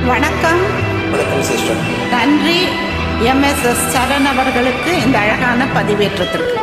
வணக்கம். வணக்கம் சிஸ்டர். நன்றி எம்எஸ்எஸ் சரண் அவர்களுக்கு இந்த அழகான பதிவேற்றத்திற்கு.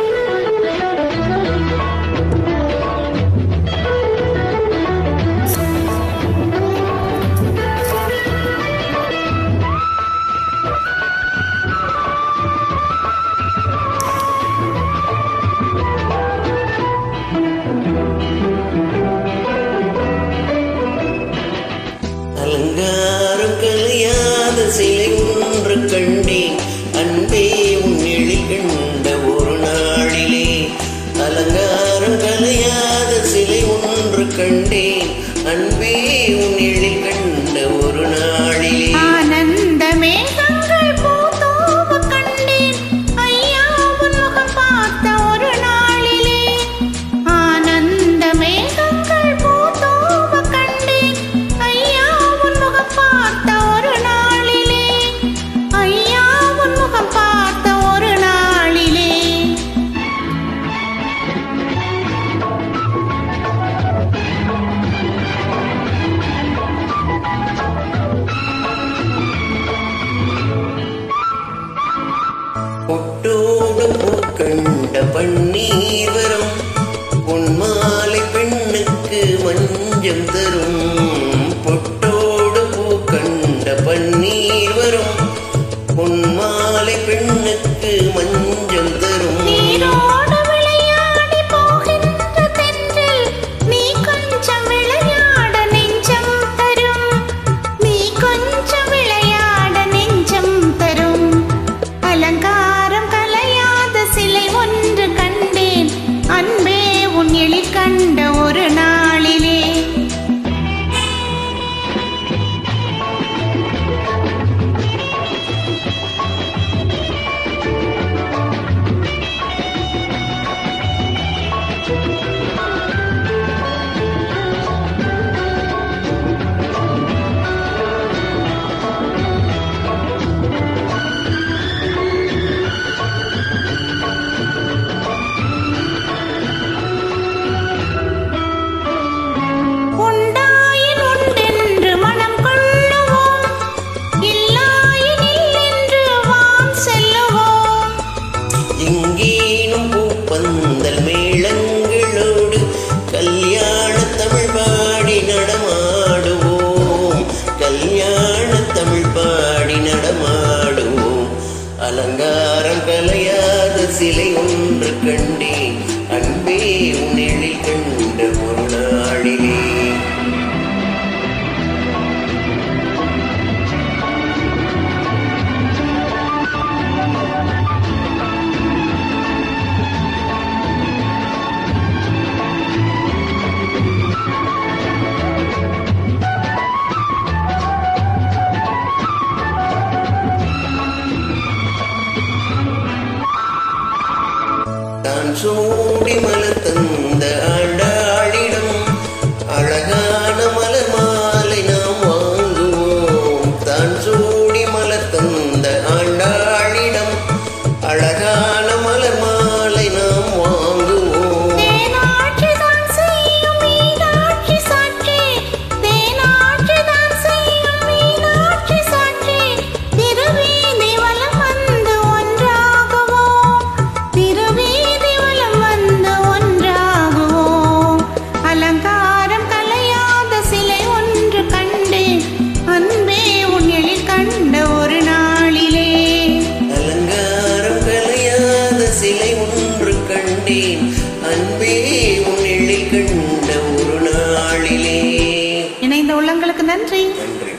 அலங்காரம் கலையாத சிலை ஒன்று கண்டேன் அன்பே உன்னிழில் கண்ட ஒரு நாளிலே. அலங்காரம் கலையாத சிலை ஒன்று கண்டேன் அன்பே உன்னிழில் கண்ட ஒரு நாளிலே. ஆனந்தமே கண்கள் பூத்தோவ கண்டேன் ஐயா உன் முகம் பார்த்த ஒரு நாளிலே. ஆனந்தமே கண்கள் பூத்தோவ கண்டேன் ஐயா உன் முகம் பார்த்த ஒரு நாளிலே. ஐயா உன் முகம் பார்த்த ஒரு நாளிலே. பொட்டோடு பூக்கண்ட பன்னீர் வரும் பொன்மாலை பெண்ணுக்கு மஞ்சம் தரும். பொட்டோடு பூக்கண்ட பன்னீர் வரும் பொன்மாலை பெண்ணுக்கு மஞ்சம் தரும். நீரோடு விளையாடி போகின்ற தென்றல் நீ கொஞ்சம் விளையாட நெஞ்சம் தரும். நீ கொஞ்சம் விளையாட நெஞ்சம் தரும். அலங்காரம் கலையாத சிலை ஒன்று கண்டேன் அன்பே உன் எழில் கண்ட ஒரு நாளிலே. உண்டாயின் உண்டென்று மனம் கொள்ளுவோம் இல்லாயின் இல்லென்று வான் செல்லுவோம். எங்கேனும் பூப்பந்தல் மேளங்களோடு கல்யாண தமிழ் பாடி நடமாடுவோம். கல்யாண தமிழ் பாடி நடமாடுவோம். அலங்காரம் கலையாத சிலை ஒன்று கண்டேன் அன்பே உன்னிழில் கண்ட ஒரு நாளிலே. தான் சூடி மலர் தந்த ஆண்டாளிடம் அழகான மலர் மாலை நாம் வாங்குவோம். தான் சூடி மலர் தந்த ஆண்டாளிடம் அழகான மலர் மாலை நாம் வாங்குவோம். தேனாட்சி தான் செய்யும் மீனாட்சி சாட்சி. தேனாட்சி தான் செய்யும் மீனாட்சி சாட்சி. திருவீதி வலம் வந்து ஒன்றாகுவோம். திருவீதி வலம் வந்து ஒன்றாகுவோம். அலங்காரம் கலையாத சிலை ஒன்று கண்டேன் அன்பே உன் எழில் கண்ட ஒரு நாளிலே. அலங்காரம் கலையாத சிலை ஒன்று கண்டேன் அன்பே உன்னிழில் கண்ட ஒரு நாளிலே. இணைந்த உள்ளங்களுக்கு நன்றி. நன்றி.